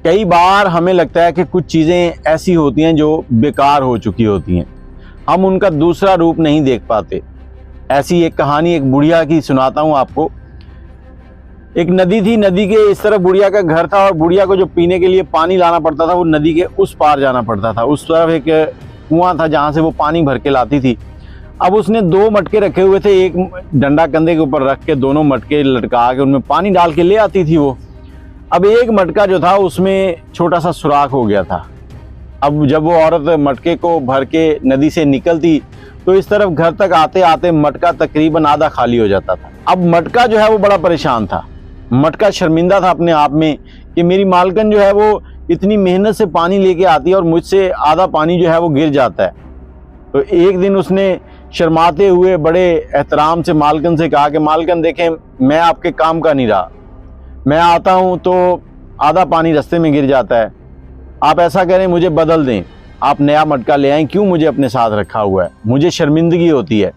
कई बार हमें लगता है कि कुछ चीज़ें ऐसी होती हैं जो बेकार हो चुकी होती हैं, हम उनका दूसरा रूप नहीं देख पाते। ऐसी एक कहानी एक बुढ़िया की सुनाता हूँ आपको। एक नदी थी, नदी के इस तरफ बुढ़िया का घर था और बुढ़िया को जो पीने के लिए पानी लाना पड़ता था वो नदी के उस पार जाना पड़ता था। उस तरफ एक कुआं था जहाँ से वो पानी भर के लाती थी। अब उसने 2 मटके रखे हुए थे, एक डंडा कंधे के ऊपर रख के दोनों मटके लटका के उनमें पानी डाल के ले आती थी वो। अब एक मटका जो था उसमें छोटा सा सुराख हो गया था। अब जब वो औरत मटके को भर के नदी से निकलती तो इस तरफ घर तक आते आते मटका तकरीबन आधा खाली हो जाता था। अब मटका जो है वो बड़ा परेशान था, मटका शर्मिंदा था अपने आप में कि मेरी मालकन जो है वो इतनी मेहनत से पानी लेके आती है और मुझसे आधा पानी जो है वो गिर जाता है। तो एक दिन उसने शर्माते हुए बड़े एहतराम से मालकन से कहा कि मालकन देखें, मैं आपके काम का नहीं रहा, मैं आता हूँ तो आधा पानी रास्ते में गिर जाता है, आप ऐसा करें मुझे बदल दें, आप नया मटका ले आएं, क्यों मुझे अपने साथ रखा हुआ है, मुझे शर्मिंदगी होती है।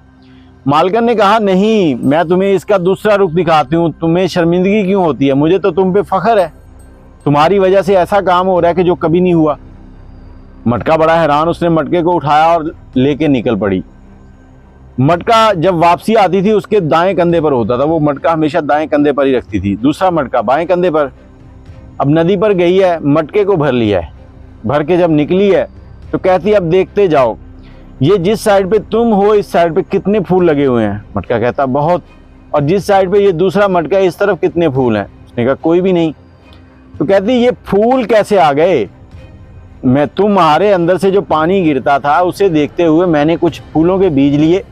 मालकन ने कहा नहीं, मैं तुम्हें इसका दूसरा रुख दिखाती हूँ, तुम्हें शर्मिंदगी क्यों होती है, मुझे तो तुम पे फख्र है, तुम्हारी वजह से ऐसा काम हो रहा है कि जो कभी नहीं हुआ। मटका बड़ा हैरान, उसने मटके को उठाया और लेके निकल पड़ी। मटका जब वापसी आती थी उसके दाएं कंधे पर होता था, वो मटका हमेशा दाएं कंधे पर ही रखती थी, दूसरा मटका बाएं कंधे पर। अब नदी पर गई है, मटके को भर लिया है, भर के जब निकली है तो कहती अब देखते जाओ ये जिस साइड पे तुम हो इस साइड पे कितने फूल लगे हुए हैं। मटका कहता बहुत, और जिस साइड पे ये दूसरा मटका है इस तरफ कितने फूल हैं। उसने कहा कोई भी नहीं। तो कहती ये फूल कैसे आ गए, मैं तुम्हारे अंदर से जो पानी गिरता था उसे देखते हुए मैंने कुछ फूलों के बीज लिए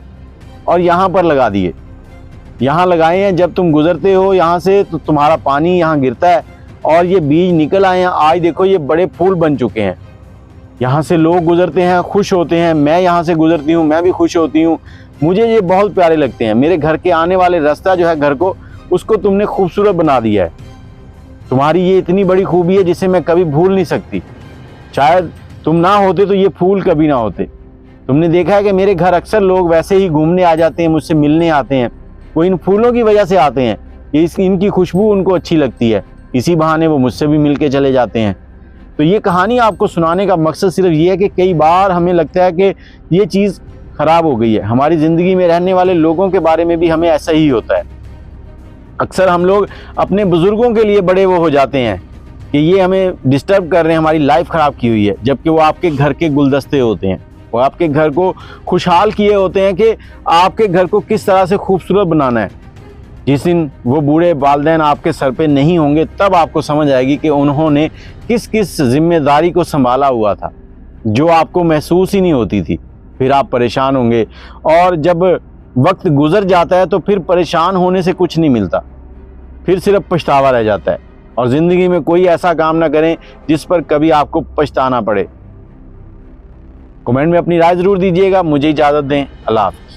और यहाँ पर लगा दिए, यहाँ लगाए हैं, जब तुम गुजरते हो यहाँ से तो तुम्हारा पानी यहाँ गिरता है और ये बीज निकल आए हैं, आज देखो ये बड़े फूल बन चुके हैं, यहाँ से लोग गुजरते हैं खुश होते हैं, मैं यहाँ से गुजरती हूँ मैं भी खुश होती हूँ, मुझे ये बहुत प्यारे लगते हैं, मेरे घर के आने वाले रास्ता जो है घर को उसको तुमने खूबसूरत बना दिया है, तुम्हारी ये इतनी बड़ी खूबी है जिसे मैं कभी भूल नहीं सकती, शायद तुम ना होते तो ये फूल कभी ना होते। तुमने देखा है कि मेरे घर अक्सर लोग वैसे ही घूमने आ जाते हैं, मुझसे मिलने आते हैं, वो इन फूलों की वजह से आते हैं, ये इनकी खुशबू उनको अच्छी लगती है, इसी बहाने वो मुझसे भी मिल के चले जाते हैं। तो ये कहानी आपको सुनाने का मकसद सिर्फ ये है कि कई बार हमें लगता है कि ये चीज़ ख़राब हो गई है, हमारी ज़िंदगी में रहने वाले लोगों के बारे में भी हमें ऐसा ही होता है। अक्सर हम लोग अपने बुज़ुर्गों के लिए बड़े वो हो जाते हैं कि ये हमें डिस्टर्ब कर रहे हैं, हमारी लाइफ ख़राब की हुई है, जबकि वो आपके घर के गुलदस्ते होते हैं, वो आपके घर को खुशहाल किए होते हैं कि आपके घर को किस तरह से खूबसूरत बनाना है। जिस दिन वो बूढ़े वालिदैन आपके सर पे नहीं होंगे तब आपको समझ आएगी कि उन्होंने किस किस जिम्मेदारी को संभाला हुआ था जो आपको महसूस ही नहीं होती थी। फिर आप परेशान होंगे और जब वक्त गुजर जाता है तो फिर परेशान होने से कुछ नहीं मिलता, फिर सिर्फ पछतावा रह जाता है। और ज़िंदगी में कोई ऐसा काम ना करें जिस पर कभी आपको पछताना पड़े। कमेंट में अपनी राय ज़रूर दीजिएगा। मुझे इजाज़त दें। अल्लाह हाफ़िज़।